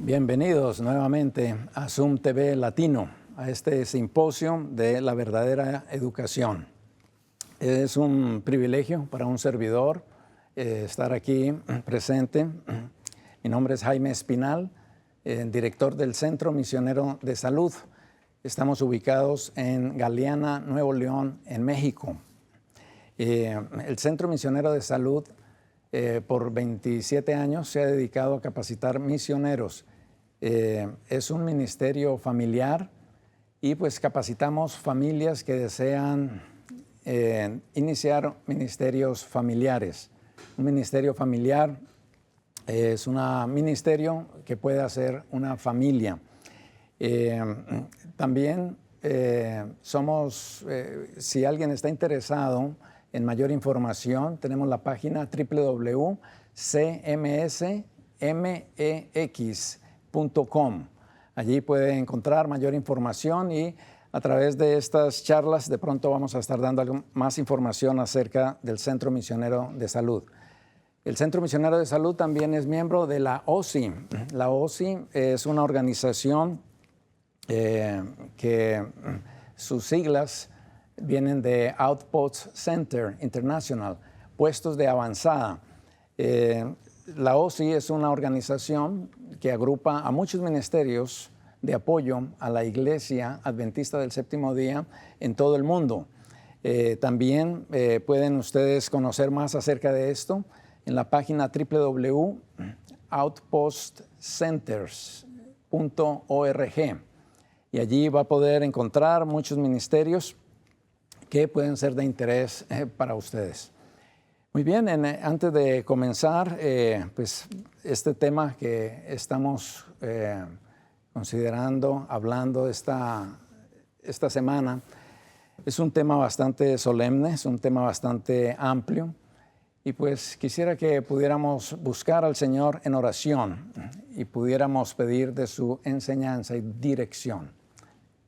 Bienvenidos nuevamente a Zoom TV Latino, a este simposio de la verdadera educación. Es un privilegio para un servidor estar aquí presente. Mi nombre es Jaime Espinal, director del Centro Misionero de Salud. Estamos ubicados en Galeana, Nuevo León, en México. El Centro Misionero de Salud por 27 años se ha dedicado a capacitar misioneros. Es un ministerio familiar y pues capacitamos familias que desean iniciar ministerios familiares. Un ministerio familiar es un ministerio que puede hacer una familia. También si alguien está interesado en mayor información, tenemos la página www.cmsmex.com. Allí puede encontrar mayor información y a través de estas charlas de pronto vamos a estar dando más información acerca del Centro Misionero de Salud. El Centro Misionero de Salud también es miembro de la OSI. La OSI es una organización que sus siglas vienen de Outpost Center International, puestos de avanzada. La OSI es una organización que agrupa a muchos ministerios de apoyo a la Iglesia Adventista del Séptimo Día en todo el mundo. También pueden ustedes conocer más acerca de esto en la página www.outpostcenters.org. Y allí va a poder encontrar muchos ministerios que pueden ser de interés para ustedes. Muy bien, antes de comenzar, pues este tema que estamos considerando, hablando esta semana, es un tema bastante solemne, es un tema bastante amplio. Y pues quisiera que pudiéramos buscar al Señor en oración y pudiéramos pedir de su enseñanza y dirección.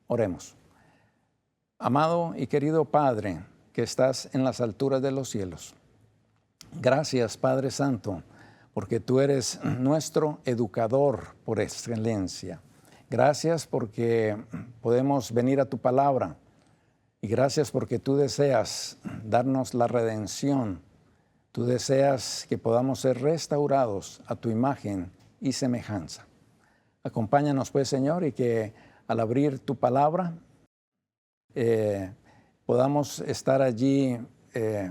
Oremos. Amado y querido Padre, que estás en las alturas de los cielos, gracias, Padre Santo, porque tú eres nuestro educador por excelencia. Gracias porque podemos venir a tu palabra y gracias porque tú deseas darnos la redención. Tú deseas que podamos ser restaurados a tu imagen y semejanza. Acompáñanos pues, Señor, y que al abrir tu palabra podamos estar allí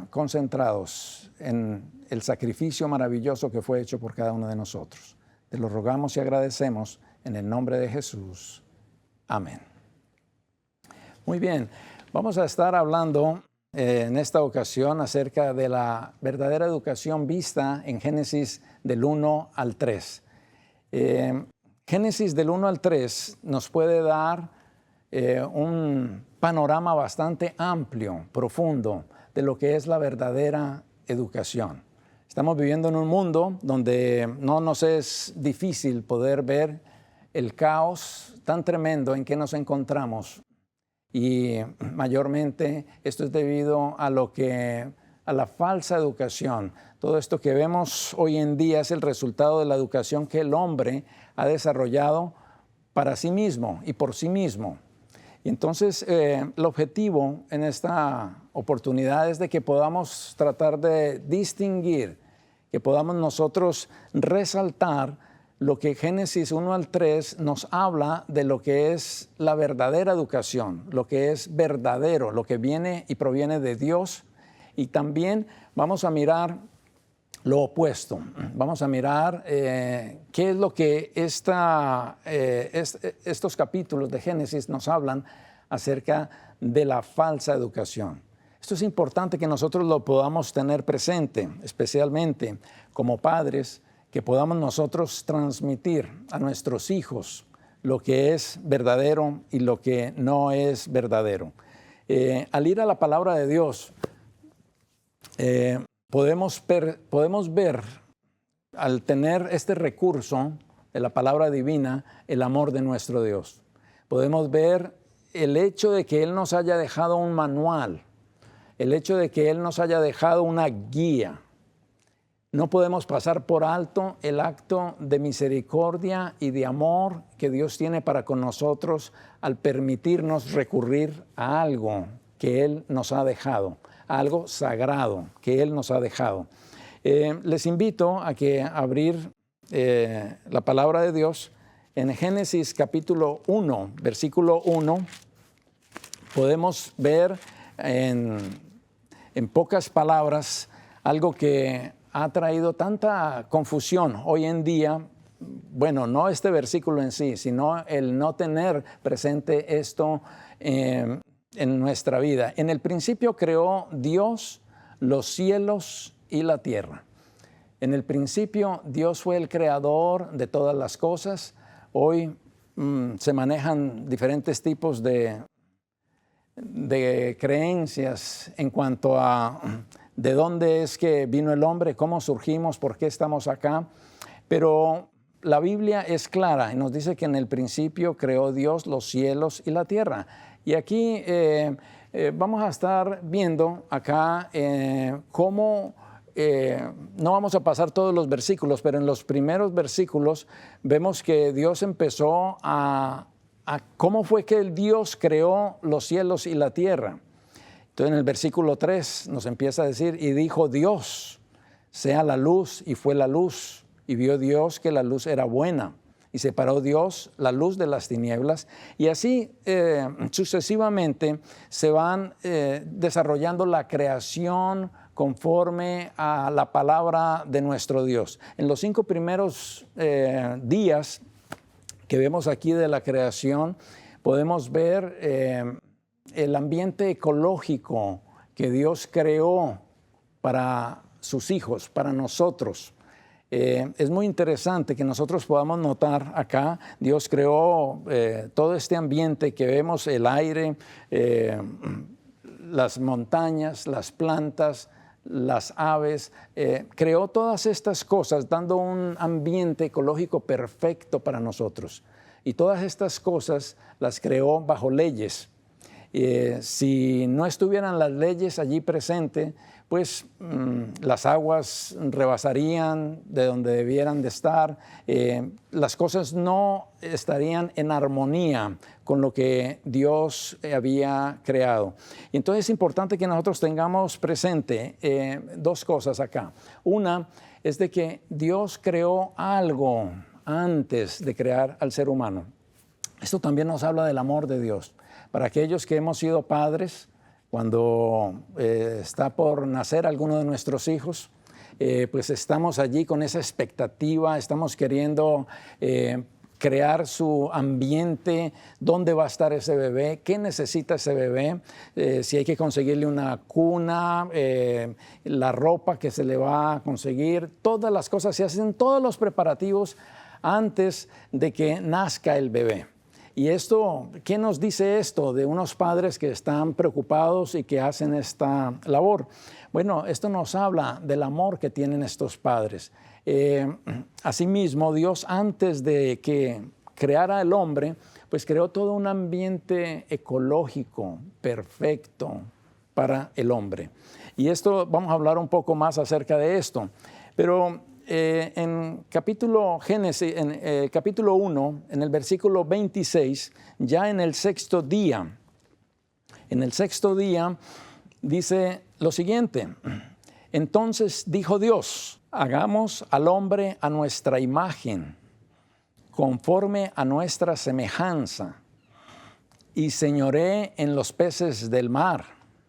concentrados en el sacrificio maravilloso que fue hecho por cada uno de nosotros. Te lo rogamos y agradecemos en el nombre de Jesús. Amén. Muy bien, vamos a estar hablando en esta ocasión acerca de la verdadera educación vista en Génesis del 1 al 3. Génesis del 1 al 3 nos puede dar un panorama bastante amplio, profundo, de lo que es la verdadera educación. Estamos viviendo en un mundo donde no nos es difícil poder ver el caos tan tremendo en que nos encontramos. Y mayormente esto es debido a la falsa educación. Todo esto que vemos hoy en día es el resultado de la educación que el hombre ha desarrollado para sí mismo y por sí mismo. Y entonces el objetivo en esta oportunidad es de que podamos tratar de distinguir, que podamos nosotros resaltar lo que Génesis 1 al 3 nos habla de lo que es la verdadera educación, lo que es verdadero, lo que viene y proviene de Dios. Y también vamos a mirar lo opuesto. Vamos a mirar qué es lo que estos capítulos de Génesis nos hablan acerca de la falsa educación. Esto es importante que nosotros lo podamos tener presente, especialmente como padres, que podamos nosotros transmitir a nuestros hijos lo que es verdadero y lo que no es verdadero. Al ir a la palabra de Dios, podemos ver, al tener este recurso de la palabra divina, el amor de nuestro Dios. Podemos ver el hecho de que Él nos haya dejado un manual, el hecho de que Él nos haya dejado una guía. No podemos pasar por alto el acto de misericordia y de amor que Dios tiene para con nosotros al permitirnos recurrir a algo que Él nos ha dejado, a algo sagrado que Él nos ha dejado. Les invito a que abrir la palabra de Dios en Génesis capítulo 1, versículo 1. Podemos ver en pocas palabras algo que ha traído tanta confusión hoy en día. Bueno, no este versículo en sí, sino el no tener presente esto en nuestra vida. En el principio creó Dios los cielos y la tierra. En el principio Dios fue el creador de todas las cosas. Hoy se manejan diferentes tipos de creencias en cuanto a de dónde es que vino el hombre, cómo surgimos, por qué estamos acá. Pero la Biblia es clara y nos dice que en el principio creó Dios los cielos y la tierra. Y aquí vamos a estar viendo acá cómo, no vamos a pasar todos los versículos, pero en los primeros versículos vemos que Dios empezó a cómo fue que el Dios creó los cielos y la tierra. Entonces en el versículo 3 nos empieza a decir, y dijo Dios, sea la luz, y fue la luz, y vio Dios que la luz era buena, y separó Dios la luz de las tinieblas, y así sucesivamente se van desarrollando la creación conforme a la palabra de nuestro Dios. En los 5 primeros días que vemos aquí de la creación, podemos ver el ambiente ecológico que Dios creó para sus hijos, para nosotros. Es muy interesante que nosotros podamos notar acá, Dios creó todo este ambiente que vemos, el aire, las montañas, las plantas, las aves, creó todas estas cosas dando un ambiente ecológico perfecto para nosotros. Y todas estas cosas las creó bajo leyes. Si no estuvieran las leyes allí presentes, pues las aguas rebasarían de donde debieran de estar, las cosas no estarían en armonía con lo que Dios había creado. Y entonces es importante que nosotros tengamos presente 2 cosas acá. Una es de que Dios creó algo antes de crear al ser humano. Esto también nos habla del amor de Dios. Para aquellos que hemos sido padres, cuando está por nacer alguno de nuestros hijos, pues estamos allí con esa expectativa, estamos queriendo crear su ambiente, dónde va a estar ese bebé, qué necesita ese bebé, si hay que conseguirle una cuna, la ropa que se le va a conseguir, todas las cosas, se hacen todos los preparativos antes de que nazca el bebé. Y esto, ¿qué nos dice esto de unos padres que están preocupados y que hacen esta labor? Bueno, esto nos habla del amor que tienen estos padres. Asimismo, Dios, antes de que creara el hombre, pues creó todo un ambiente ecológico perfecto para el hombre. Y esto, vamos a hablar un poco más acerca de esto. Pero en Génesis, en capítulo 1, en el versículo 26, ya en el sexto día dice lo siguiente: entonces dijo Dios, hagamos al hombre a nuestra imagen, conforme a nuestra semejanza, y señoree en los peces del mar,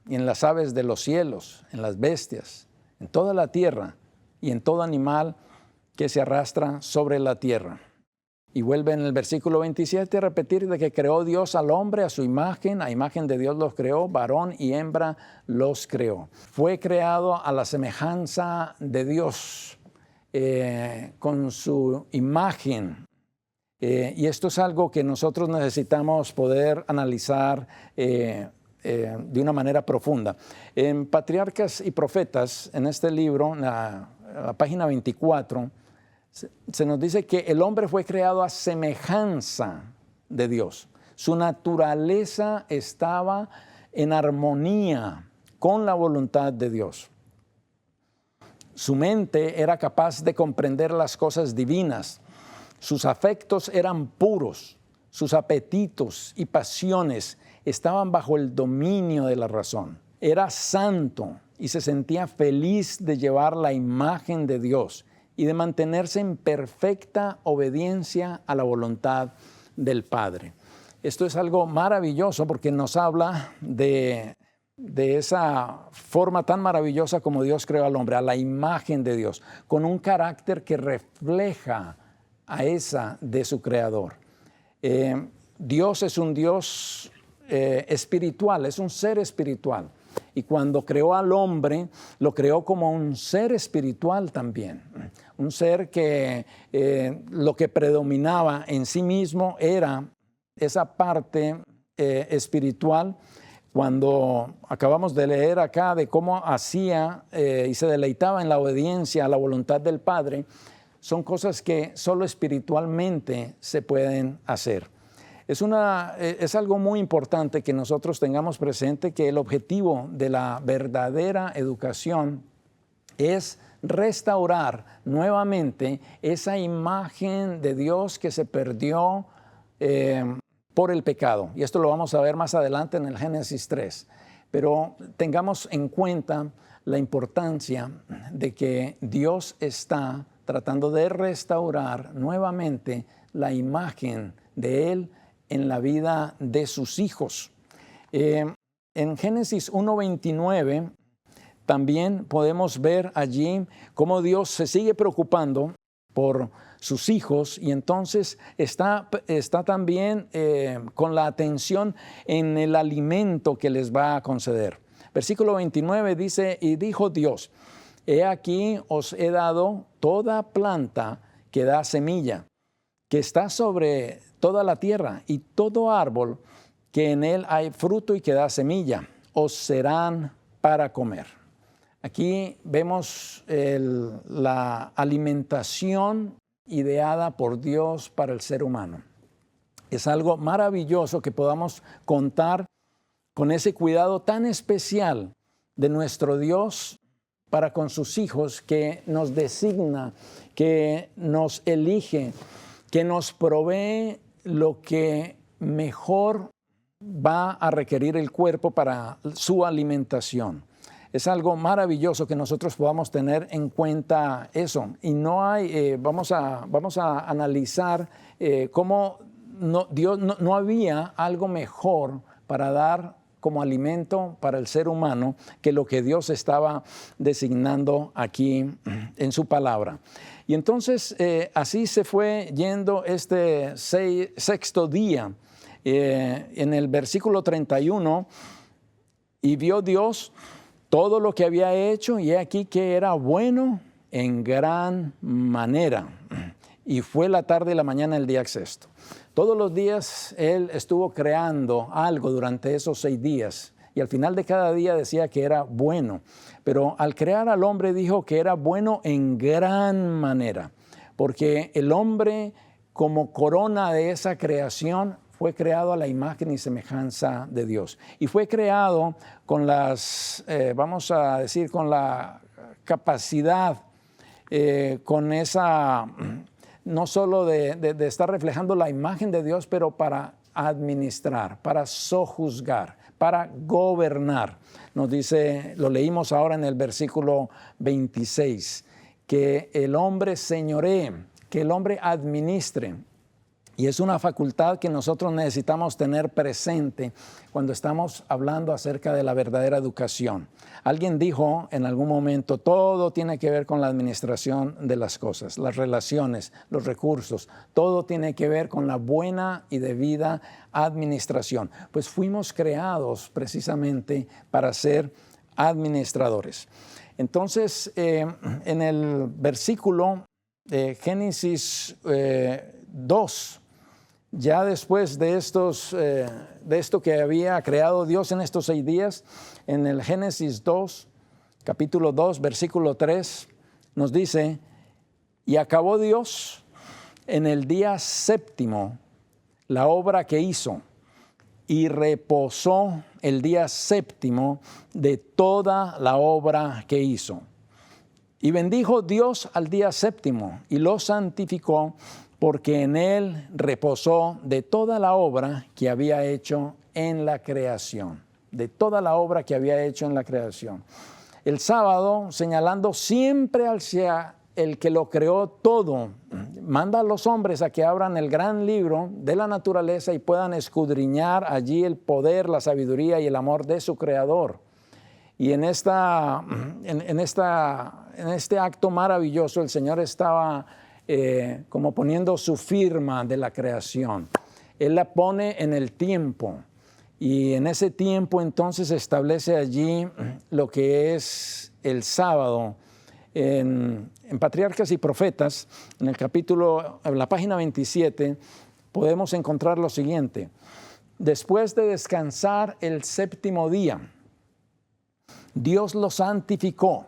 y en las aves de los cielos, en las bestias, en toda la tierra, y en todo animal que se arrastra sobre la tierra. Y vuelve en el versículo 27 a repetir de que creó Dios al hombre a su imagen, a imagen de Dios los creó, varón y hembra los creó. Fue creado a la semejanza de Dios, con su imagen. Y esto es algo que nosotros necesitamos poder analizar de una manera profunda. En Patriarcas y Profetas, en este libro, la página 24, se nos dice que el hombre fue creado a semejanza de Dios. Su naturaleza estaba en armonía con la voluntad de Dios. Su mente era capaz de comprender las cosas divinas. Sus afectos eran puros. Sus apetitos y pasiones estaban bajo el dominio de la razón. Era santo y se sentía feliz de llevar la imagen de Dios y de mantenerse en perfecta obediencia a la voluntad del Padre. Esto es algo maravilloso porque nos habla de esa forma tan maravillosa como Dios creó al hombre, a la imagen de Dios, con un carácter que refleja a esa de su Creador. Dios es un Dios espiritual, es un ser espiritual. Y cuando creó al hombre, lo creó como un ser espiritual también. Un ser que lo que predominaba en sí mismo era esa parte espiritual. Cuando acabamos de leer acá de cómo hacía y se deleitaba en la obediencia a la voluntad del Padre, son cosas que solo espiritualmente se pueden hacer. Es algo muy importante que nosotros tengamos presente que el objetivo de la verdadera educación es restaurar nuevamente esa imagen de Dios que se perdió por el pecado. Y esto lo vamos a ver más adelante en el Génesis 3. Pero tengamos en cuenta la importancia de que Dios está tratando de restaurar nuevamente la imagen de Él en la vida de sus hijos. En Génesis 1:29 también podemos ver allí cómo Dios se sigue preocupando por sus hijos y entonces está también con la atención en el alimento que les va a conceder. Versículo 29 dice, y dijo Dios, he aquí os he dado toda planta que da semilla, que está sobre toda la tierra, y todo árbol que en él hay fruto y que da semilla, os serán para comer. Aquí vemos la alimentación ideada por Dios para el ser humano. Es algo maravilloso que podamos contar con ese cuidado tan especial de nuestro Dios para con sus hijos, que nos designa, que nos elige, que nos provee lo que mejor va a requerir el cuerpo para su alimentación. Es algo maravilloso que nosotros podamos tener en cuenta eso. Y no hay, vamos a analizar cómo Dios no había algo mejor para dar como alimento para el ser humano que lo que Dios estaba designando aquí en su palabra. Y entonces así se fue yendo este sexto día. En el versículo 31, y vio Dios todo lo que había hecho, y he aquí que era bueno en gran manera. Y fue la tarde y la mañana el día sexto. Todos los días Él estuvo creando algo durante esos 6 días. Y al final de cada día decía que era bueno. Pero al crear al hombre dijo que era bueno en gran manera. Porque el hombre, como corona de esa creación, fue creado a la imagen y semejanza de Dios. Y fue creado con vamos a decir, con la capacidad, con esa, no solo de estar reflejando la imagen de Dios, pero para administrar, para sojuzgar, para gobernar. Nos dice, lo leímos ahora en el versículo 26, que el hombre señoree, que el hombre administre. Y es una facultad que nosotros necesitamos tener presente cuando estamos hablando acerca de la verdadera educación. Alguien dijo en algún momento, todo tiene que ver con la administración de las cosas, las relaciones, los recursos, todo tiene que ver con la buena y debida administración. Pues fuimos creados precisamente para ser administradores. Entonces, en el versículo Génesis 2, ya después de esto que había creado Dios en estos 6 días, en el Génesis 2, capítulo 2, versículo 3, nos dice, y acabó Dios en el día séptimo la obra que hizo, y reposó el día séptimo de toda la obra que hizo. Y bendijo Dios al día séptimo y lo santificó, porque en él reposó de toda la obra que había hecho en la creación. De toda la obra que había hecho en la creación. El sábado, señalando siempre hacia el que lo creó todo, manda a los hombres a que abran el gran libro de la naturaleza y puedan escudriñar allí el poder, la sabiduría y el amor de su creador. Y en este acto maravilloso el Señor estaba como poniendo su firma de la creación. Él la pone en el tiempo. Y en ese tiempo entonces establece allí lo que es el sábado. En Patriarcas y Profetas, en la página 27, podemos encontrar lo siguiente. Después de descansar el séptimo día, Dios lo santificó,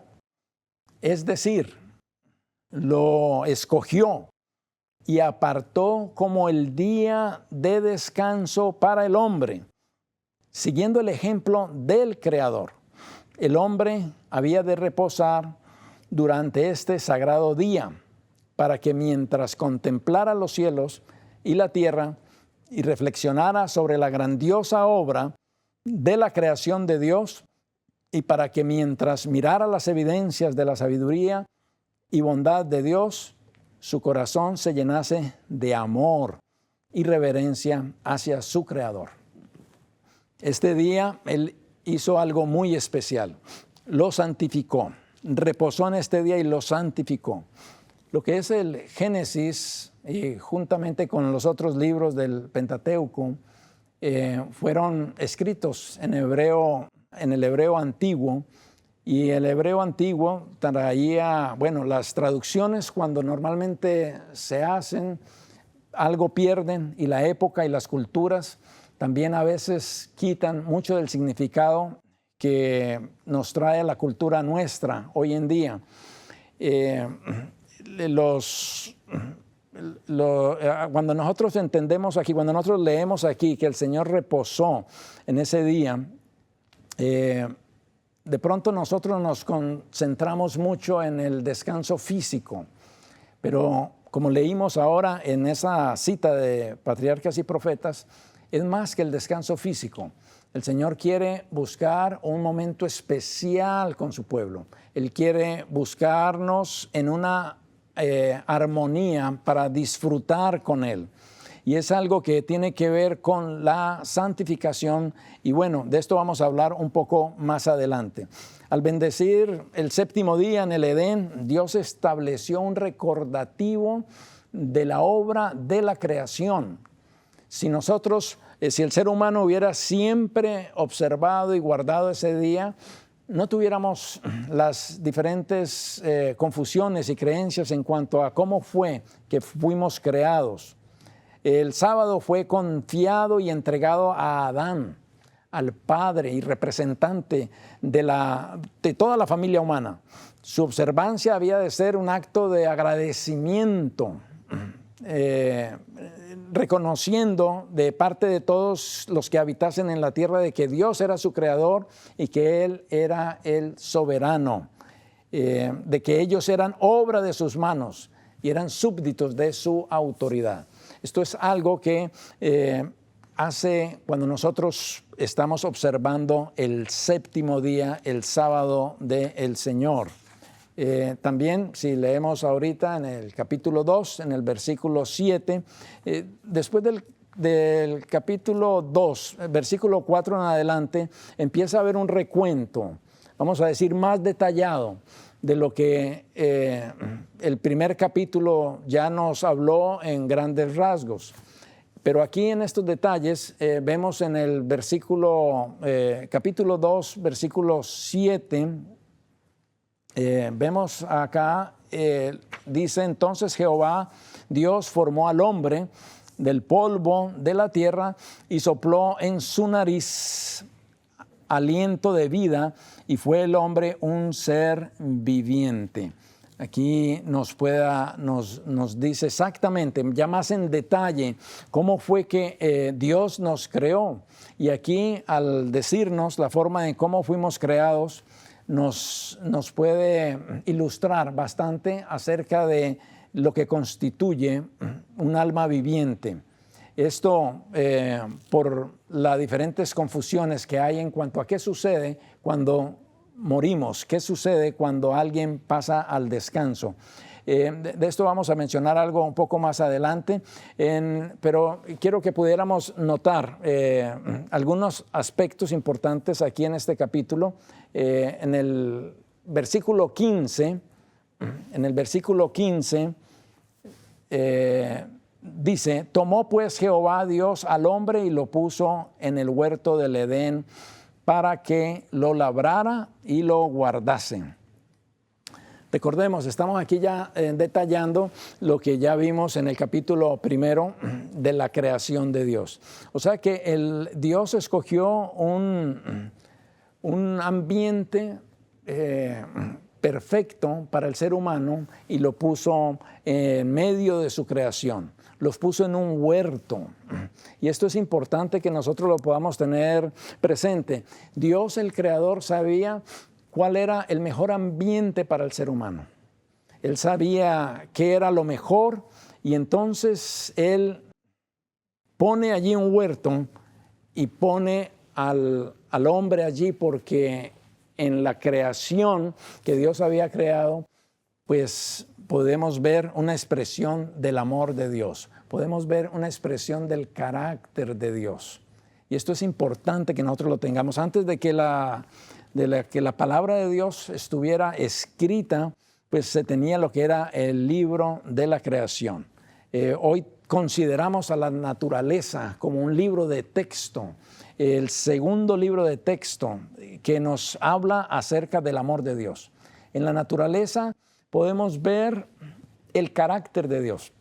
es decir, lo escogió y apartó como el día de descanso para el hombre, siguiendo el ejemplo del Creador. El hombre había de reposar durante este sagrado día, para que mientras contemplara los cielos y la tierra y reflexionara sobre la grandiosa obra de la creación de Dios, y para que mientras mirara las evidencias de la sabiduría y bondad de Dios, su corazón se llenase de amor y reverencia hacia su Creador. Este día Él hizo algo muy especial, lo santificó, reposó en este día y lo santificó. Lo que es el Génesis, y juntamente con los otros libros del Pentateuco, fueron escritos en hebreo, en el hebreo antiguo, y el hebreo antiguo traía, las traducciones cuando normalmente se hacen, algo pierden, y la época y las culturas también a veces quitan mucho del significado que nos trae la cultura nuestra hoy en día. Cuando nosotros entendemos aquí, cuando nosotros leemos aquí que el Señor reposó en ese día, de pronto nosotros nos concentramos mucho en el descanso físico, pero como leímos ahora en esa cita de Patriarcas y Profetas, es más que el descanso físico. El Señor quiere buscar un momento especial con su pueblo. Él quiere buscarnos en una armonía para disfrutar con Él. Y es algo que tiene que ver con la santificación. Y de esto vamos a hablar un poco más adelante. Al bendecir el séptimo día en el Edén, Dios estableció un recordativo de la obra de la creación. Si el ser humano hubiera siempre observado y guardado ese día, no tuviéramos las diferentes confusiones y creencias en cuanto a cómo fue que fuimos creados. El sábado fue confiado y entregado a Adán, al padre y representante de toda la familia humana. Su observancia había de ser un acto de agradecimiento, reconociendo de parte de todos los que habitasen en la tierra de que Dios era su creador y que Él era el soberano, de que ellos eran obra de sus manos y eran súbditos de su autoridad. Esto es algo que hace cuando nosotros estamos observando el séptimo día, el sábado del Señor. También, si leemos ahorita en el capítulo 2, en el versículo 7, después del capítulo 2, versículo 4 en adelante, empieza a haber un recuento, vamos a decir, más detallado de lo que el primer capítulo ya nos habló en grandes rasgos. Pero aquí en estos detalles vemos en el capítulo 2, versículo 7, vemos acá, dice: entonces Jehová Dios formó al hombre del polvo de la tierra y sopló en su nariz aliento de vida, y fue el hombre un ser viviente. Aquí nos dice exactamente, ya más en detalle, cómo fue que Dios nos creó. Y aquí, al decirnos la forma en cómo fuimos creados, nos puede ilustrar bastante acerca de lo que constituye un alma viviente. Esto por las diferentes confusiones que hay en cuanto a qué sucede cuando morimos, qué sucede cuando alguien pasa al descanso. De esto vamos a mencionar algo un poco más adelante, pero quiero que pudiéramos notar algunos aspectos importantes aquí en este capítulo. En el versículo 15, dice: tomó pues Jehová Dios al hombre y lo puso en el huerto del Edén para que lo labrara y lo guardase. Recordemos, estamos aquí ya detallando lo que ya vimos en el capítulo 1 de la creación de Dios. O sea que Dios escogió un ambiente perfecto para el ser humano y lo puso en medio de su creación. Los puso en un huerto. Y esto es importante que nosotros lo podamos tener presente. Dios, el Creador, sabía cuál era el mejor ambiente para el ser humano. Él sabía qué era lo mejor y entonces Él pone allí un huerto y pone al hombre allí porque en la creación que Dios había creado, pues podemos ver una expresión del amor de Dios. Podemos ver una expresión del carácter de Dios. Y esto es importante que nosotros lo tengamos. Antes de que la palabra de Dios estuviera escrita, pues se tenía lo que era el libro de la creación. Hoy consideramos a la naturaleza como un libro de texto, el segundo libro de texto que nos habla acerca del amor de Dios. En la naturaleza podemos ver el carácter de Dios.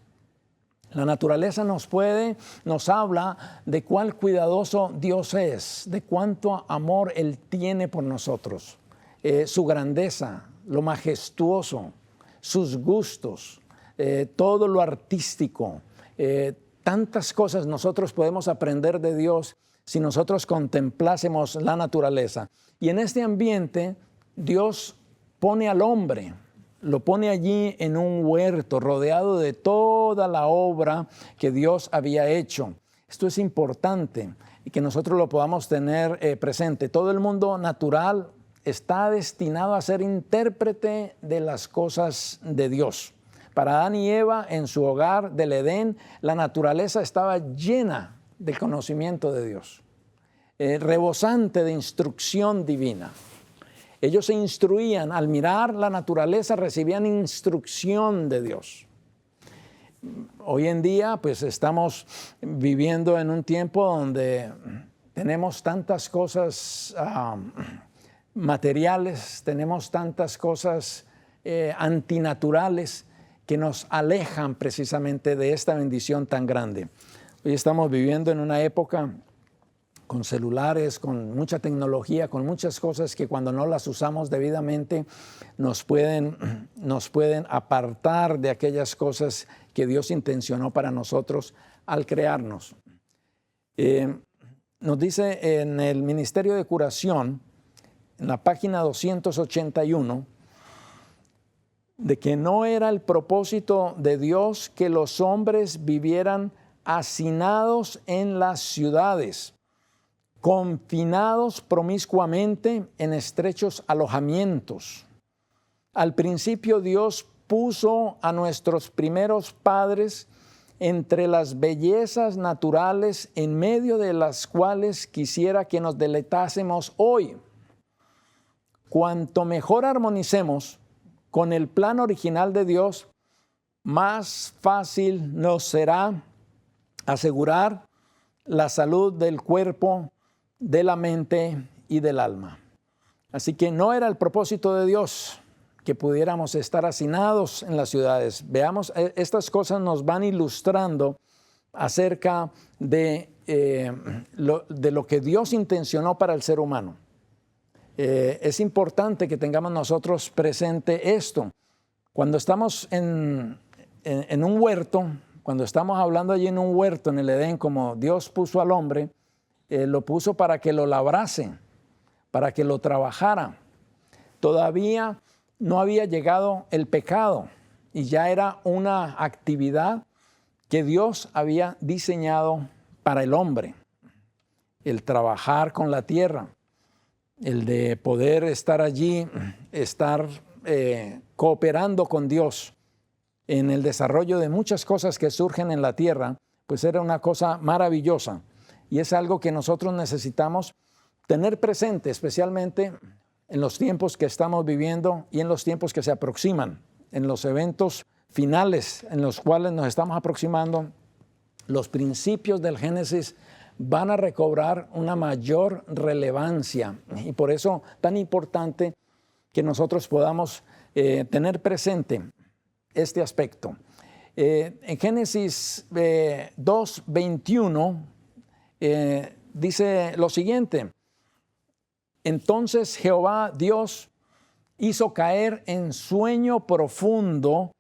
La naturaleza nos habla de cuán cuidadoso Dios es, de cuánto amor Él tiene por nosotros, su grandeza, lo majestuoso, sus gustos, todo lo artístico. Tantas cosas nosotros podemos aprender de Dios si nosotros contemplásemos la naturaleza. Y en este ambiente Dios pone al hombre, lo pone allí en un huerto rodeado de toda la obra que Dios había hecho. Esto es importante y que nosotros lo podamos tener presente. Todo el mundo natural está destinado a ser intérprete de las cosas de Dios. Para Adán y Eva, en su hogar del Edén, la naturaleza estaba llena del conocimiento de Dios, rebosante de instrucción divina. Ellos se instruían, al mirar la naturaleza recibían instrucción de Dios. Hoy en día pues estamos viviendo en un tiempo donde tenemos tantas cosas materiales, tenemos tantas cosas antinaturales que nos alejan precisamente de esta bendición tan grande. Hoy estamos viviendo en una época con celulares, con mucha tecnología, con muchas cosas que cuando no las usamos debidamente nos pueden apartar de aquellas cosas que Dios intencionó para nosotros al crearnos. Nos dice en el Ministerio de Curación, en la página 281, de que no era el propósito de Dios que los hombres vivieran hacinados en las ciudades, confinados promiscuamente en estrechos alojamientos. Al principio Dios puso a nuestros primeros padres entre las bellezas naturales en medio de las cuales quisiera que nos deleitásemos hoy. Cuanto mejor armonicemos con el plan original de Dios, más fácil nos será asegurar la salud del cuerpo, de la mente y del alma. Así que no era el propósito de Dios que pudiéramos estar hacinados en las ciudades. Veamos, estas cosas nos van ilustrando acerca de lo que Dios intencionó para el ser humano. Es importante que tengamos nosotros presente esto. Cuando estamos en un huerto, cuando estamos hablando allí en un huerto en el Edén, como Dios puso al hombre, lo puso para que lo labrase, para que lo trabajara, todavía no había llegado el pecado y ya era una actividad que Dios había diseñado para el hombre. El trabajar con la tierra, el de poder estar allí, estar cooperando con Dios en el desarrollo de muchas cosas que surgen en la tierra, pues era una cosa maravillosa. Y es algo que nosotros necesitamos tener presente, especialmente en los tiempos que estamos viviendo y en los tiempos que se aproximan, en los eventos finales en los cuales nos estamos aproximando. Los principios del Génesis van a recobrar una mayor relevancia y por eso tan importante que nosotros podamos tener presente este aspecto. En Génesis 2:21 dice lo siguiente: entonces Jehová Dios hizo caer en sueño profundo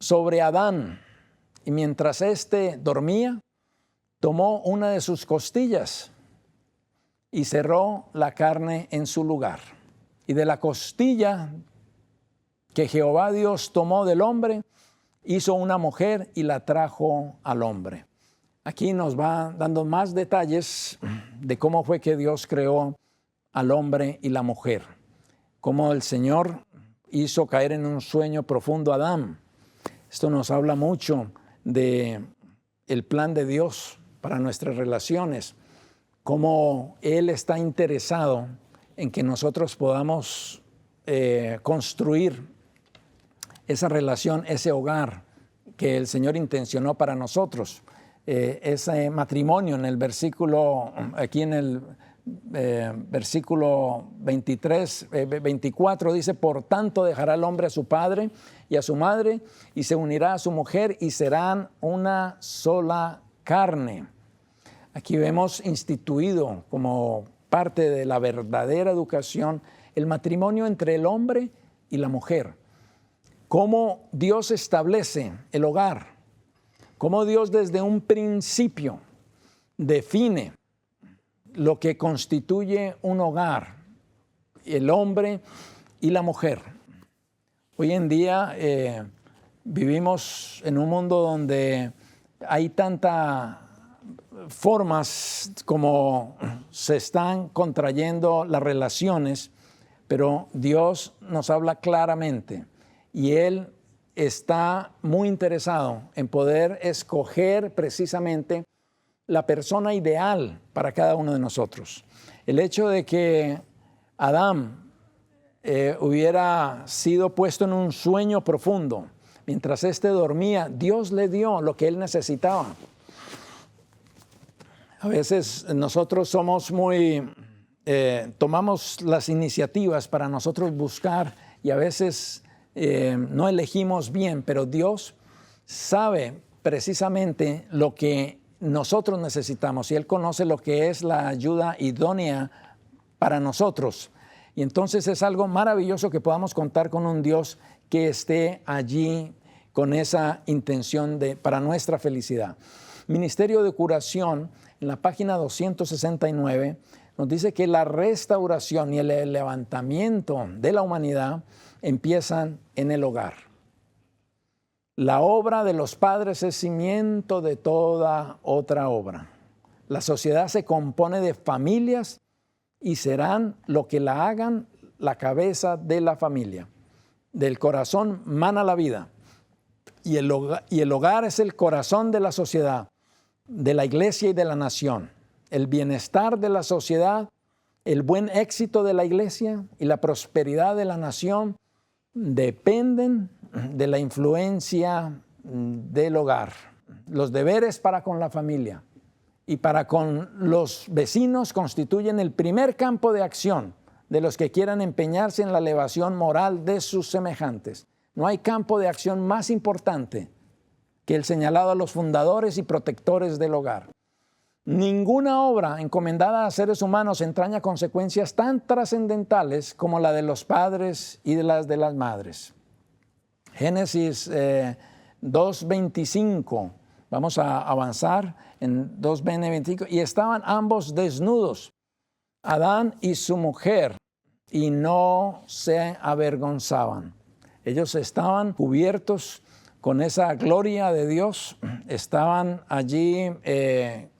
sobre Adán, y mientras éste dormía, tomó una de sus costillas y cerró la carne en su lugar. Y de la costilla que Jehová Dios tomó del hombre, hizo una mujer y la trajo al hombre. Aquí nos va dando más detalles de cómo fue que Dios creó al hombre y la mujer. Cómo el Señor hizo caer en un sueño profundo a Adán. Esto nos habla mucho de el plan de Dios para nuestras relaciones. Cómo Él está interesado en que nosotros podamos construir esa relación, ese hogar que el Señor intencionó para nosotros. Ese matrimonio en el versículo, aquí en el versículo 24 dice: por tanto dejará el hombre a su padre y a su madre y se unirá a su mujer y serán una sola carne. Aquí vemos instituido como parte de la verdadera educación el matrimonio entre el hombre y la mujer. Cómo Dios establece el hogar, cómo Dios desde un principio define lo que constituye un hogar, el hombre y la mujer. Hoy en día vivimos en un mundo donde hay tantas formas como se están contrayendo las relaciones, pero Dios nos habla claramente y Él está muy interesado en poder escoger precisamente la persona ideal para cada uno de nosotros. El hecho de que Adán hubiera sido puesto en un sueño profundo, mientras éste dormía, Dios le dio lo que él necesitaba. A veces nosotros somos tomamos las iniciativas para nosotros buscar y a veces no elegimos bien, pero Dios sabe precisamente lo que nosotros necesitamos y Él conoce lo que es la ayuda idónea para nosotros. Y entonces es algo maravilloso que podamos contar con un Dios que esté allí con esa intención para nuestra felicidad. Ministerio de Curación, en la página 269, nos dice que la restauración y el levantamiento de la humanidad empiezan en el hogar. La obra de los padres es cimiento de toda otra obra. La sociedad se compone de familias y serán lo que la hagan la cabeza de la familia. Del corazón mana la vida y el hogar es el corazón de la sociedad, de la iglesia y de la nación. El bienestar de la sociedad, el buen éxito de la iglesia y la prosperidad de la nación dependen de la influencia del hogar. Los deberes para con la familia y para con los vecinos constituyen el primer campo de acción de los que quieran empeñarse en la elevación moral de sus semejantes. No hay campo de acción más importante que el señalado a los fundadores y protectores del hogar. Ninguna obra encomendada a seres humanos entraña consecuencias tan trascendentales como la de los padres y de las madres. Génesis 2:25, vamos a avanzar en 2:25, y estaban ambos desnudos, Adán y su mujer, y no se avergonzaban. Ellos estaban cubiertos con esa gloria de Dios, estaban allí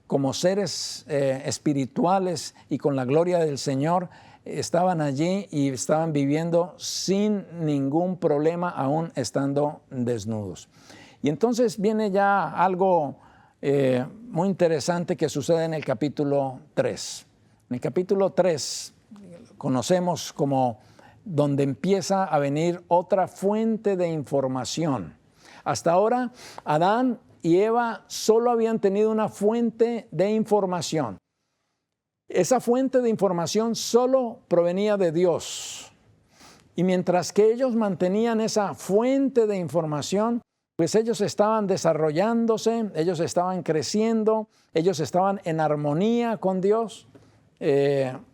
como seres espirituales y con la gloria del Señor, estaban allí y estaban viviendo sin ningún problema, aún estando desnudos. Y entonces viene ya algo muy interesante que sucede en el capítulo 3. En el capítulo 3 conocemos como donde empieza a venir otra fuente de información. Hasta ahora, Adán y Eva solo habían tenido una fuente de información. Esa fuente de información solo provenía de Dios. Y mientras que ellos mantenían esa fuente de información, pues ellos estaban desarrollándose, ellos estaban creciendo, ellos estaban en armonía con Dios.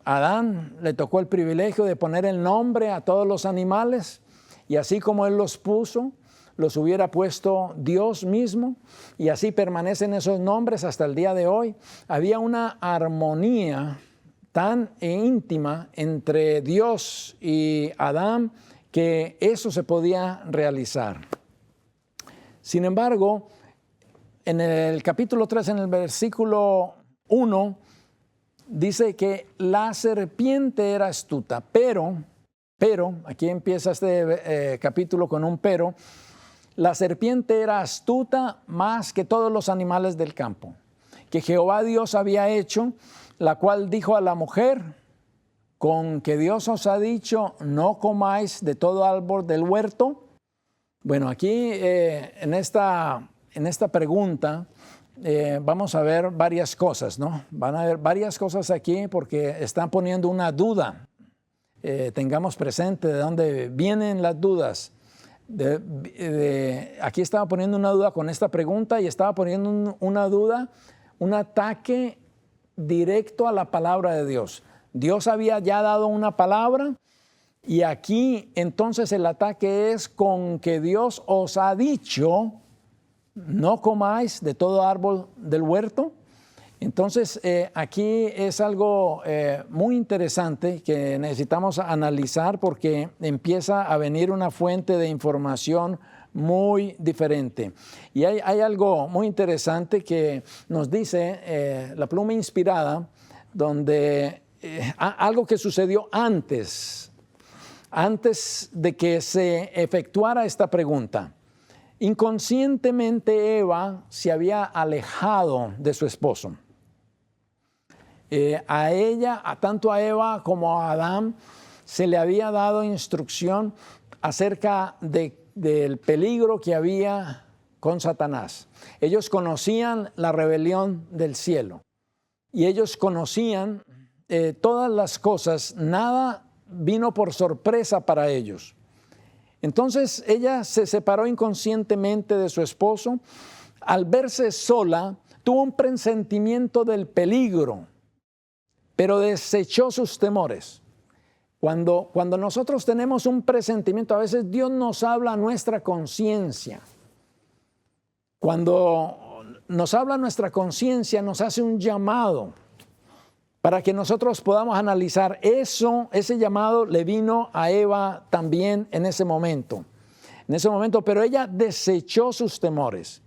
Adán le tocó el privilegio de poner el nombre a todos los animales, y así como él los puso, los hubiera puesto Dios mismo, y así permanecen esos nombres hasta el día de hoy. Había una armonía tan íntima entre Dios y Adán que eso se podía realizar. Sin embargo, en el capítulo 3, en el versículo 1, dice que la serpiente era astuta, pero, aquí empieza este capítulo con un pero, la serpiente era astuta más que todos los animales del campo, que Jehová Dios había hecho, la cual dijo a la mujer, con que Dios os ha dicho, no comáis de todo árbol del huerto. Bueno, aquí en esta pregunta vamos a ver varias cosas, ¿no? Van a haber varias cosas aquí porque están poniendo una duda. Tengamos presente de dónde vienen las dudas. Aquí estaba poniendo una duda con esta pregunta y estaba poniendo una duda, un ataque directo a la palabra de Dios. Dios había ya dado una palabra y aquí entonces el ataque es con que Dios os ha dicho, no comáis de todo árbol del huerto. Entonces aquí es algo muy interesante que necesitamos analizar porque empieza a venir una fuente de información muy diferente. Y hay algo muy interesante que nos dice la pluma inspirada, donde algo que sucedió antes de que se efectuara esta pregunta. Inconscientemente Eva se había alejado de su esposo. A ella, tanto a Eva como a Adán, se le había dado instrucción acerca del peligro que había con Satanás. Ellos conocían la rebelión del cielo y ellos conocían todas las cosas, nada vino por sorpresa para ellos. Entonces ella se separó inconscientemente de su esposo. Al verse sola, tuvo un presentimiento del peligro, pero desechó sus temores. Cuando nosotros tenemos un presentimiento, a veces Dios nos habla a nuestra conciencia. Cuando nos habla a nuestra conciencia, nos hace un llamado para que nosotros podamos analizar eso. Ese llamado le vino a Eva también en ese momento, pero ella desechó sus temores,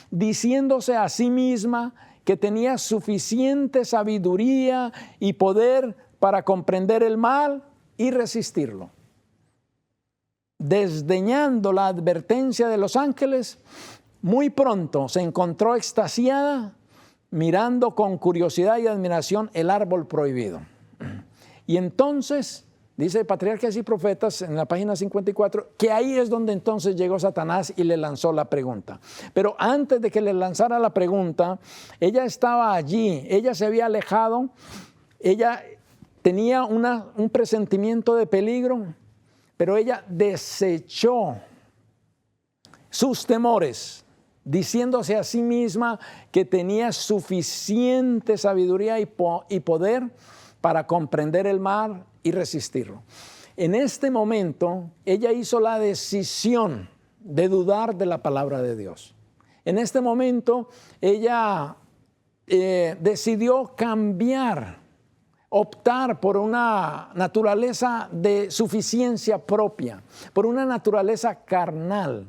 diciéndose a sí misma que tenía suficiente sabiduría y poder para comprender el mal y resistirlo. Desdeñando la advertencia de los ángeles, muy pronto se encontró extasiada, mirando con curiosidad y admiración el árbol prohibido. Y entonces, dice Patriarcas y Profetas en la página 54, que ahí es donde entonces llegó Satanás y le lanzó la pregunta. Pero antes de que le lanzara la pregunta, ella estaba allí, ella se había alejado, ella tenía un presentimiento de peligro, pero ella desechó sus temores, diciéndose a sí misma que tenía suficiente sabiduría y poder para comprender el mal y resistirlo. En este momento, ella hizo la decisión de dudar de la palabra de Dios. En este momento, ella decidió cambiar optar por una naturaleza de suficiencia propia, por una naturaleza carnal.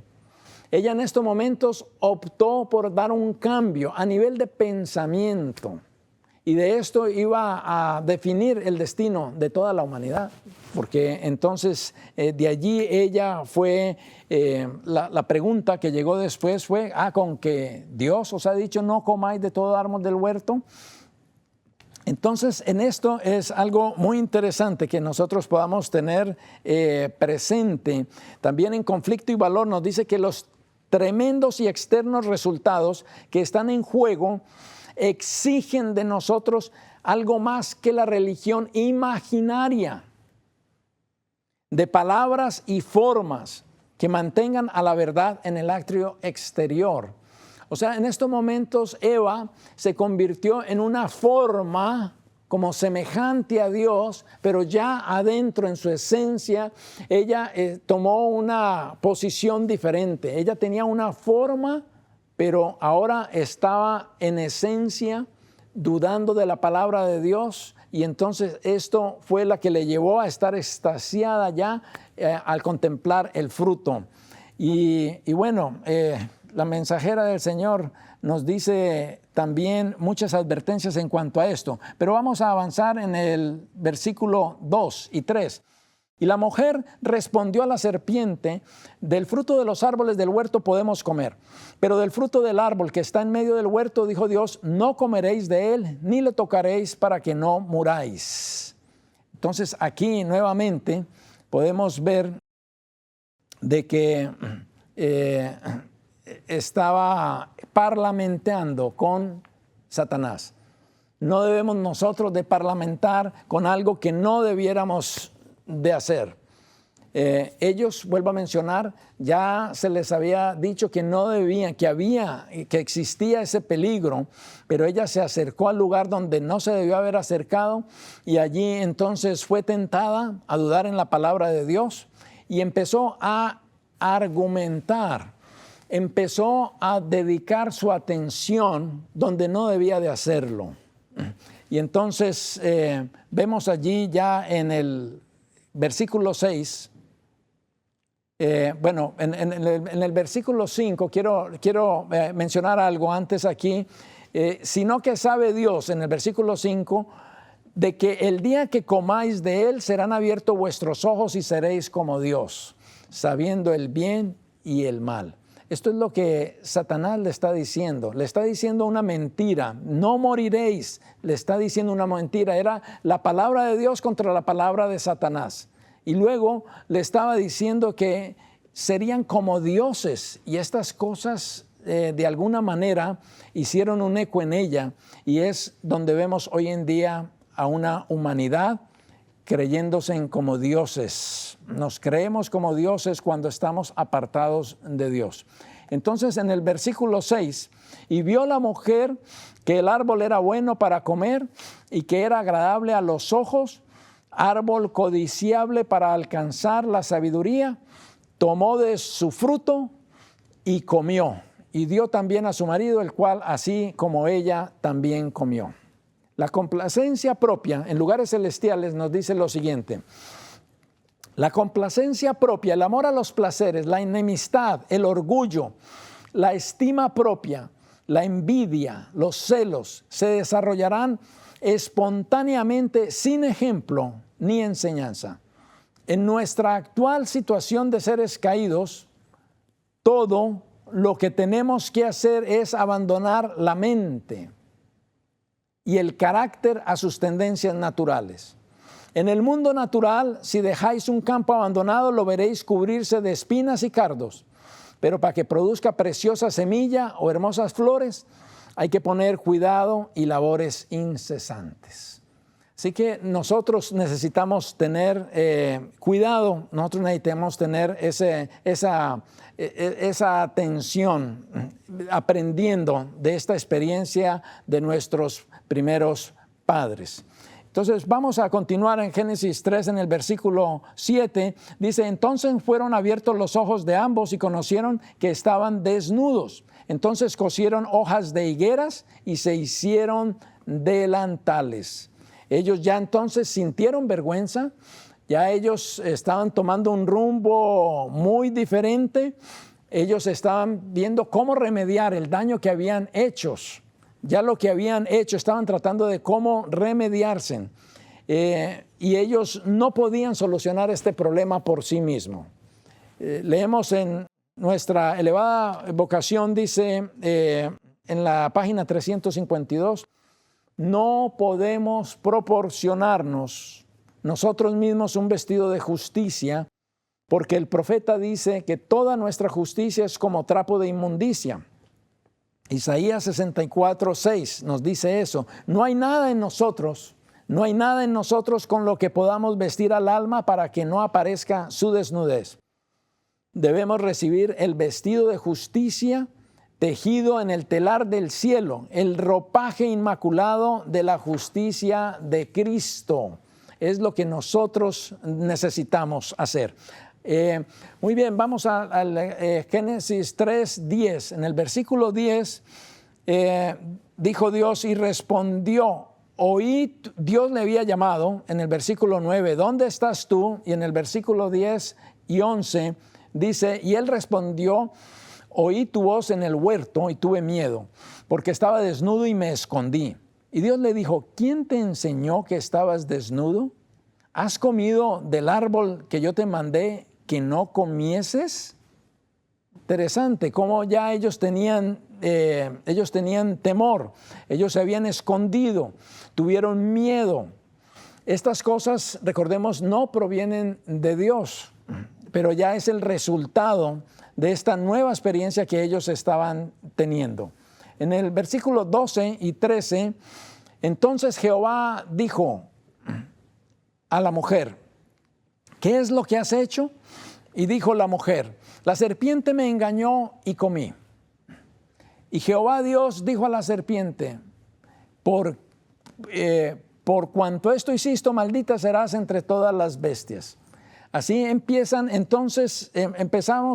Ella en estos momentos optó por dar un cambio a nivel de pensamiento. Y de esto iba a definir el destino de toda la humanidad, porque entonces de allí ella fue, la pregunta que llegó después fue, con que Dios os ha dicho no comáis de todo árbol del huerto. Entonces en esto es algo muy interesante que nosotros podamos tener presente. También en Conflicto y Valor nos dice que los tremendos y externos resultados que están en juego exigen de nosotros algo más que la religión imaginaria, de palabras y formas que mantengan a la verdad en el atrio exterior. O sea, en estos momentos Eva se convirtió en una forma como semejante a Dios, pero ya adentro en su esencia, ella tomó una posición diferente. Ella tenía una forma, pero ahora estaba en esencia dudando de la palabra de Dios, y entonces esto fue la que le llevó a estar extasiada ya al contemplar el fruto. Y bueno, la mensajera del Señor nos dice también muchas advertencias en cuanto a esto, pero vamos a avanzar en el versículo 2 y 3. Y la mujer respondió a la serpiente: del fruto de los árboles del huerto podemos comer, pero del fruto del árbol que está en medio del huerto, dijo Dios, no comeréis de él, ni le tocaréis para que no muráis. Entonces aquí nuevamente podemos ver de que estaba parlamentando con Satanás. No debemos nosotros de parlamentar con algo que no debiéramos de hacer. Ellos, vuelvo a mencionar, ya se les había dicho que no debían, que existía ese peligro, pero ella se acercó al lugar donde no se debió haber acercado, y allí entonces fue tentada a dudar en la palabra de Dios y empezó a argumentar, empezó a dedicar su atención donde no debía de hacerlo. Y entonces vemos allí ya en el versículo 6, en el versículo 5 quiero mencionar algo antes aquí, sino que sabe Dios, en el versículo 5, de que el día que comáis de él serán abiertos vuestros ojos y seréis como Dios, sabiendo el bien y el mal. Esto es lo que Satanás le está diciendo una mentira, no moriréis, le está diciendo una mentira, era la palabra de Dios contra la palabra de Satanás. Y luego le estaba diciendo que serían como dioses, y estas cosas de alguna manera hicieron un eco en ella, y es donde vemos hoy en día a una humanidad creyéndose como dioses. Nos creemos como dioses cuando estamos apartados de Dios. Entonces en el versículo 6, y vio la mujer que el árbol era bueno para comer y que era agradable a los ojos, árbol codiciable para alcanzar la sabiduría, tomó de su fruto y comió, y dio también a su marido, el cual así como ella también comió. La complacencia propia en lugares celestiales nos dice lo siguiente: la complacencia propia, el amor a los placeres, la enemistad, el orgullo, la estima propia, la envidia, los celos, se desarrollarán espontáneamente sin ejemplo ni enseñanza. En nuestra actual situación de seres caídos, todo lo que tenemos que hacer es abandonar la mente y el carácter a sus tendencias naturales. En el mundo natural, si dejáis un campo abandonado, lo veréis cubrirse de espinas y cardos, pero para que produzca preciosa semilla o hermosas flores, hay que poner cuidado y labores incesantes. Así que nosotros necesitamos tener cuidado, nosotros necesitamos tener esa atención, aprendiendo de esta experiencia de nuestros primeros padres. Entonces vamos a continuar en Génesis 3 en el versículo 7. Dice: entonces fueron abiertos los ojos de ambos y conocieron que estaban desnudos. Entonces cosieron hojas de higueras y se hicieron delantales. Ellos ya entonces sintieron vergüenza, ya ellos estaban tomando un rumbo muy diferente. Ellos estaban viendo cómo remediar el daño que habían hecho. Ya lo que habían hecho, estaban tratando de cómo remediarse. Y ellos no podían solucionar este problema por sí mismos. Leemos en nuestra elevada vocación, dice en la página 352, no podemos proporcionarnos nosotros mismos un vestido de justicia, porque el profeta dice que toda nuestra justicia es como trapo de inmundicia. Isaías 64:6 nos dice eso. No hay nada en nosotros con lo que podamos vestir al alma para que no aparezca su desnudez. Debemos recibir el vestido de justicia tejido en el telar del cielo, el ropaje inmaculado de la justicia de Cristo. Es lo que nosotros necesitamos hacer. Muy bien, vamos al Génesis 3:10. En el versículo 10 dijo Dios y respondió. Dios le había llamado en el versículo 9, ¿dónde estás tú? Y en el versículo 10 y 11 dice, y él respondió, oí tu voz en el huerto y tuve miedo, porque estaba desnudo y me escondí. Y Dios le dijo, ¿quién te enseñó que estabas desnudo? ¿Has comido del árbol que yo te mandé que no comieses? Interesante, cómo ya ellos tenían temor, ellos se habían escondido, tuvieron miedo. Estas cosas, recordemos, no provienen de Dios, pero ya es el resultado de esta nueva experiencia que ellos estaban teniendo. En el versículo 12 y 13, entonces Jehová dijo a la mujer, ¿qué es lo que has hecho? Y dijo la mujer, la serpiente me engañó y comí. Y Jehová Dios dijo a la serpiente, por cuanto esto hiciste, maldita serás entre todas las bestias. Así empezamos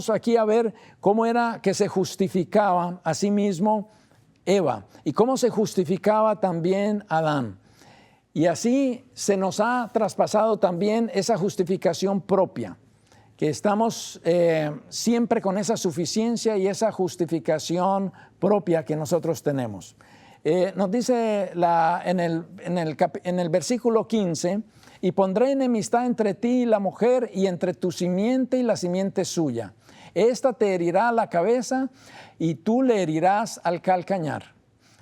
aquí a ver cómo era que se justificaba a sí mismo Eva y cómo se justificaba también Adán. Y así se nos ha traspasado también esa justificación propia, que estamos siempre con esa suficiencia y esa justificación propia que nosotros tenemos. Nos dice en el versículo 15, y pondré enemistad entre ti y la mujer, y entre tu simiente y la simiente suya. Esta te herirá la cabeza, y tú le herirás al calcañar.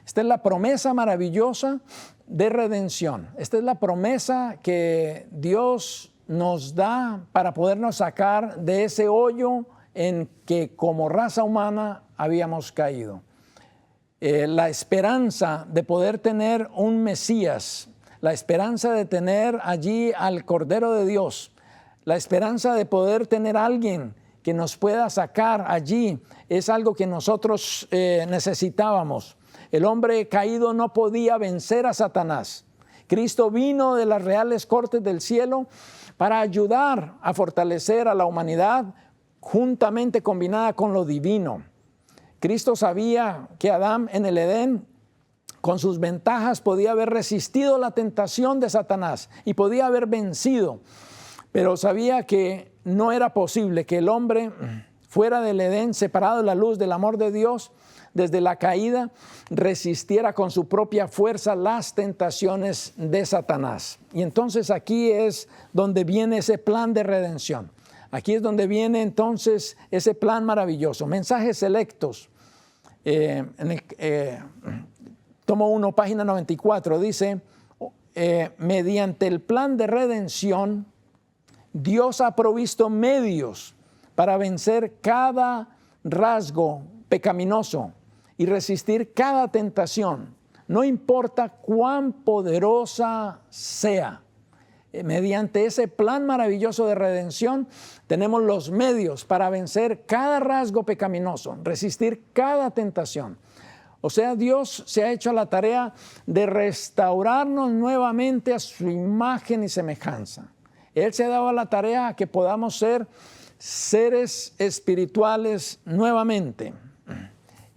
Esta es la promesa maravillosa de redención. Esta es la promesa que Dios nos da para podernos sacar de ese hoyo en que como raza humana habíamos caído. La esperanza de poder tener un Mesías, la esperanza de tener allí al Cordero de Dios, la esperanza de poder tener a alguien que nos pueda sacar allí, es algo que nosotros necesitábamos. El hombre caído no podía vencer a Satanás. Cristo vino de las reales cortes del cielo para ayudar a fortalecer a la humanidad juntamente combinada con lo divino. Cristo sabía que Adán en el Edén, con sus ventajas, podía haber resistido la tentación de Satanás y podía haber vencido, pero sabía que no era posible que el hombre fuera del Edén, separado de la luz del amor de Dios, desde la caída, resistiera con su propia fuerza las tentaciones de Satanás. Y entonces aquí es donde viene ese plan de redención. Aquí es donde viene entonces ese plan maravilloso. Mensajes selectos. Tomo 1, página 94, dice, mediante el plan de redención, Dios ha provisto medios para vencer cada rasgo pecaminoso y resistir cada tentación, no importa cuán poderosa sea. Mediante ese plan maravilloso de redención, tenemos los medios para vencer cada rasgo pecaminoso, resistir cada tentación. O sea, Dios se ha hecho la tarea de restaurarnos nuevamente a su imagen y semejanza. Él se ha dado la tarea que podamos ser seres espirituales nuevamente.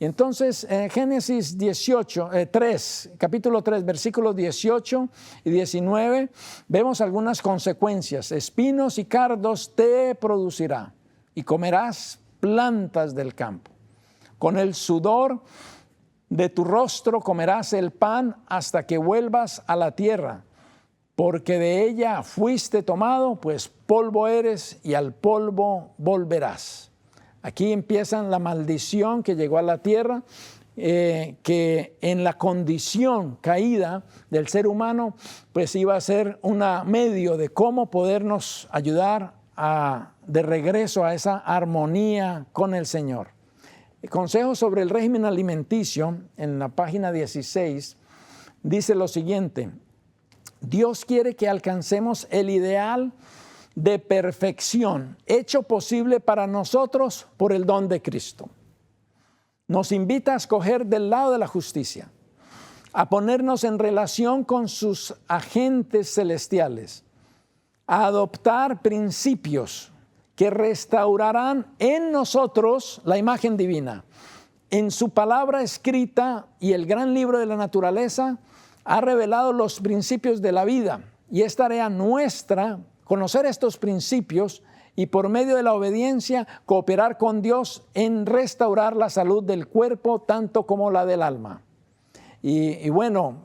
Y entonces en Génesis 3, capítulo 3, versículos 18 y 19, vemos algunas consecuencias. Espinos y cardos te producirá y comerás plantas del campo. Con el sudor de tu rostro comerás el pan hasta que vuelvas a la tierra, porque de ella fuiste tomado, pues polvo eres y al polvo volverás. Aquí empieza la maldición que llegó a la tierra, que en la condición caída del ser humano, pues iba a ser un medio de cómo podernos ayudar de regreso a esa armonía con el Señor. El consejo sobre el régimen alimenticio, en la página 16, dice lo siguiente: Dios quiere que alcancemos el ideal de perfección hecho posible para nosotros por el don de Cristo. Nos invita a escoger del lado de la justicia, a ponernos en relación con sus agentes celestiales, a adoptar principios que restaurarán en nosotros la imagen divina. En su palabra escrita y el gran libro de la naturaleza ha revelado los principios de la vida, y es tarea nuestra conocer estos principios y por medio de la obediencia cooperar con Dios en restaurar la salud del cuerpo tanto como la del alma. Y bueno,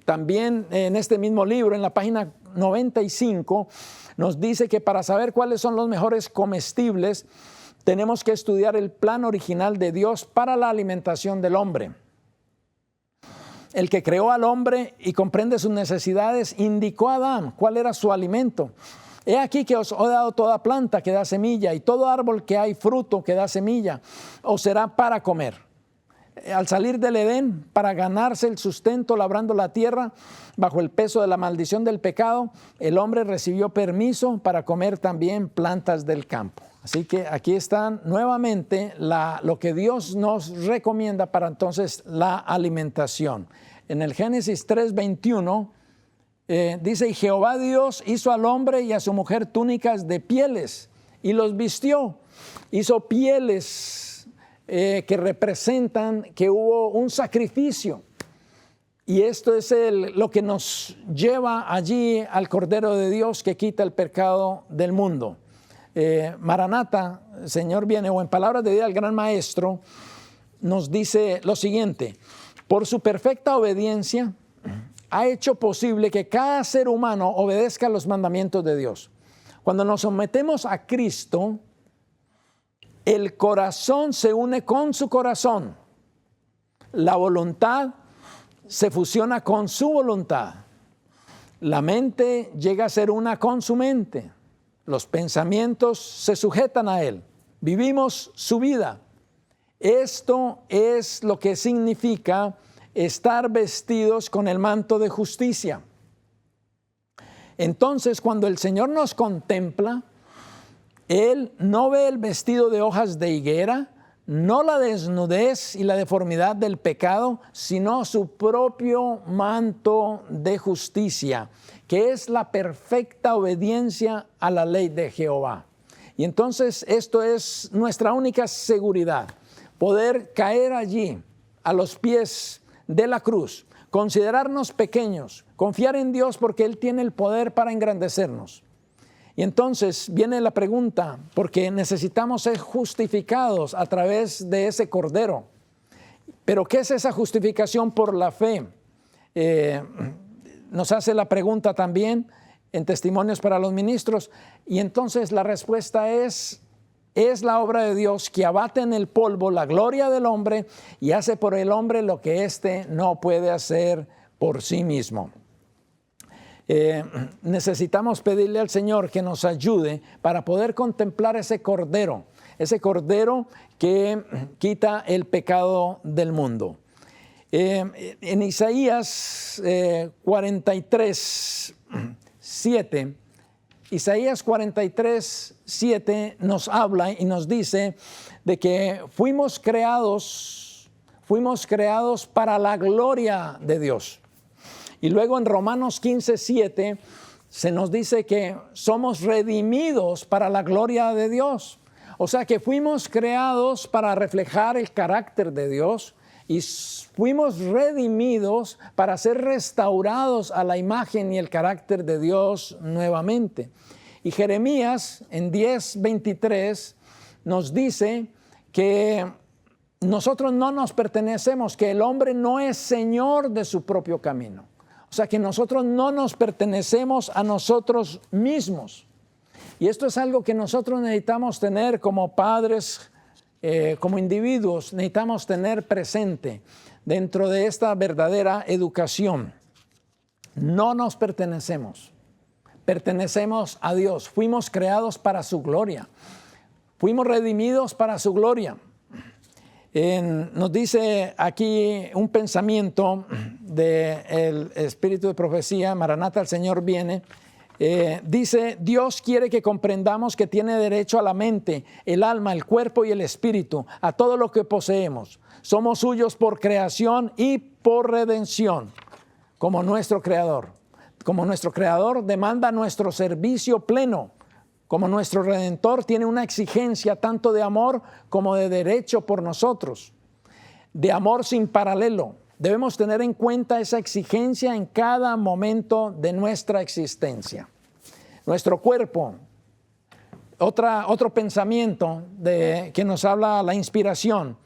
también en este mismo libro, en la página 95, nos dice que para saber cuáles son los mejores comestibles, tenemos que estudiar el plan original de Dios para la alimentación del hombre. El que creó al hombre y comprende sus necesidades, indicó a Adán cuál era su alimento. He aquí que os he dado toda planta que da semilla y todo árbol que hay fruto que da semilla, os será para comer. Al salir del Edén, para ganarse el sustento labrando la tierra, bajo el peso de la maldición del pecado, el hombre recibió permiso para comer también plantas del campo. Así que aquí están nuevamente lo que Dios nos recomienda para entonces la alimentación. En el Génesis 3:21 dice: y Jehová Dios hizo al hombre y a su mujer túnicas de pieles y los vistió. Hizo pieles que representan que hubo un sacrificio. Y esto es lo que nos lleva allí al Cordero de Dios que quita el pecado del mundo. Maranata, Señor viene, o en palabras de Dios, el gran maestro nos dice lo siguiente: por su perfecta obediencia ha hecho posible que cada ser humano obedezca los mandamientos de Dios. Cuando nos sometemos a Cristo, el corazón se une con su corazón, la voluntad se fusiona con su voluntad, la mente llega a ser una con su mente, los pensamientos se sujetan a él, vivimos su vida. Esto es lo que significa estar vestidos con el manto de justicia. Entonces, cuando el Señor nos contempla, Él no ve el vestido de hojas de higuera, no la desnudez y la deformidad del pecado, sino su propio manto de justicia, que es la perfecta obediencia a la ley de Jehová. Y entonces esto es nuestra única seguridad, poder caer allí a los pies de la cruz, considerarnos pequeños, confiar en Dios porque Él tiene el poder para engrandecernos. Y entonces viene la pregunta, porque necesitamos ser justificados a través de ese Cordero. Pero ¿qué es esa justificación por la fe? Nos hace la pregunta también en Testimonios para los Ministros. Y entonces la respuesta es la obra de Dios que abate en el polvo la gloria del hombre y hace por el hombre lo que éste no puede hacer por sí mismo. Necesitamos pedirle al Señor que nos ayude para poder contemplar ese cordero que quita el pecado del mundo. En Isaías 43:7, Isaías 43:7 nos habla y nos dice de que fuimos creados para la gloria de Dios. Y luego en Romanos 15:7 se nos dice que somos redimidos para la gloria de Dios. O sea que fuimos creados para reflejar el carácter de Dios y fuimos redimidos para ser restaurados a la imagen y el carácter de Dios nuevamente. Y Jeremías en 10:23 nos dice que nosotros no nos pertenecemos, que el hombre no es señor de su propio camino. O sea que nosotros no nos pertenecemos a nosotros mismos. Y esto es algo que nosotros necesitamos tener como padres, como individuos, necesitamos tener presente dentro de esta verdadera educación. No nos pertenecemos, pertenecemos a Dios. Fuimos creados para su gloria, fuimos redimidos para su gloria. Nos dice aquí un pensamiento del Espíritu de Profecía, Maranata, el Señor viene. Dice, Dios quiere que comprendamos que tiene derecho a la mente, el alma, el cuerpo y el espíritu, a todo lo que poseemos. Somos suyos por creación y por redención, como nuestro Creador. Como nuestro Creador demanda nuestro servicio pleno. Como nuestro Redentor tiene una exigencia tanto de amor como de derecho por nosotros, de amor sin paralelo. Debemos tener en cuenta esa exigencia en cada momento de nuestra existencia. Nuestro cuerpo, otro pensamiento que nos habla la inspiración,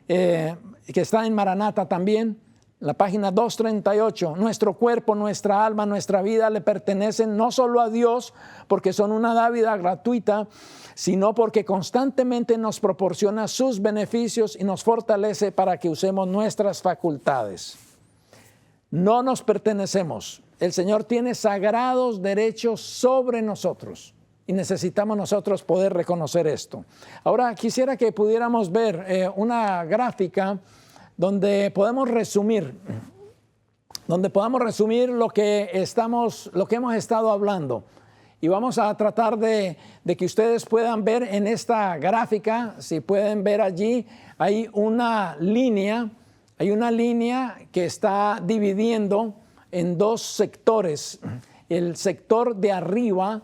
que está en Maranata también, la página 238, nuestro cuerpo, nuestra alma, nuestra vida le pertenecen no solo a Dios porque son una dádiva gratuita, sino porque constantemente nos proporciona sus beneficios y nos fortalece para que usemos nuestras facultades. No nos pertenecemos. El Señor tiene sagrados derechos sobre nosotros y necesitamos nosotros poder reconocer esto. Ahora quisiera que pudiéramos ver una gráfica donde podemos resumir lo que hemos estado hablando. Y vamos a tratar de que ustedes puedan ver en esta gráfica, si pueden ver allí, hay una línea que está dividiendo en dos sectores. El sector de arriba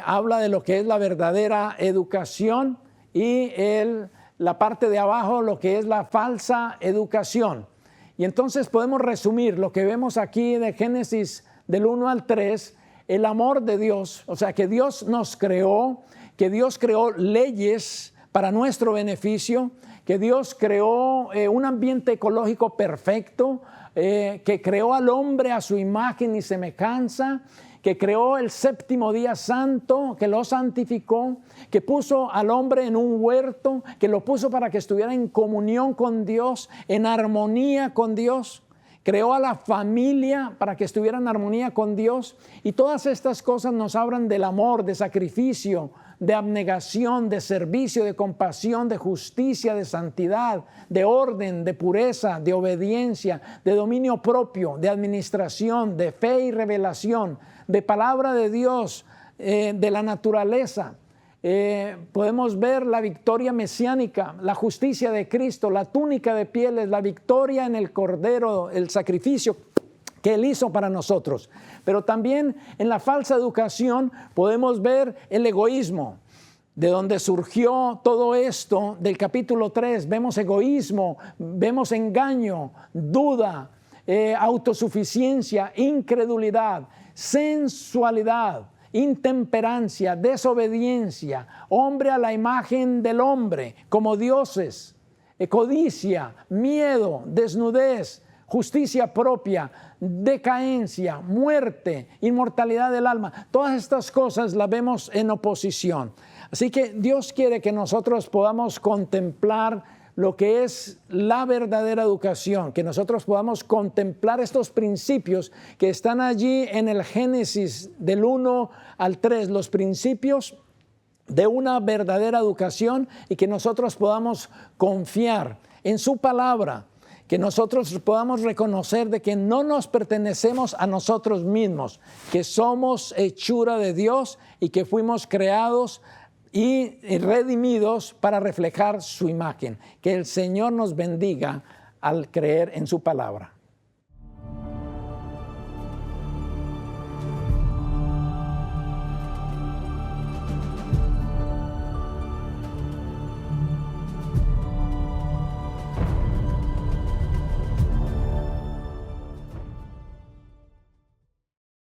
habla de lo que es la verdadera educación y la parte de abajo lo que es la falsa educación. Y entonces podemos resumir lo que vemos aquí de Génesis del 1 al 3, el amor de Dios, o sea que Dios nos creó, que Dios creó leyes para nuestro beneficio, que Dios creó un ambiente ecológico perfecto, que creó al hombre a su imagen y semejanza, que creó el séptimo día santo, que lo santificó, que puso al hombre en un huerto, que lo puso para que estuviera en comunión con Dios, en armonía con Dios. Creó a la familia para que estuviera en armonía con Dios. Y todas estas cosas nos hablan del amor, de sacrificio, de abnegación, de servicio, de compasión, de justicia, de santidad, de orden, de pureza, de obediencia, de dominio propio, de administración, de fe y revelación, de palabra de Dios, de la naturaleza. Podemos ver la victoria mesiánica, la justicia de Cristo, la túnica de pieles, la victoria en el Cordero, el sacrificio que Él hizo para nosotros. Pero también en la falsa educación podemos ver el egoísmo, de donde surgió todo esto del capítulo 3. Vemos egoísmo, vemos engaño, duda, autosuficiencia, incredulidad, sensualidad, intemperancia, desobediencia, hombre a la imagen del hombre, como dioses, codicia, miedo, desnudez, justicia propia, decadencia, muerte, inmortalidad del alma. Todas estas cosas las vemos en oposición. Así que Dios quiere que nosotros podamos contemplar lo que es la verdadera educación, que nosotros podamos contemplar estos principios que están allí en el Génesis del 1 al 3, los principios de una verdadera educación, y que nosotros podamos confiar en su palabra, que nosotros podamos reconocer de que no nos pertenecemos a nosotros mismos, que somos hechura de Dios y que fuimos creados y redimidos para reflejar su imagen. Que el Señor nos bendiga al creer en su palabra.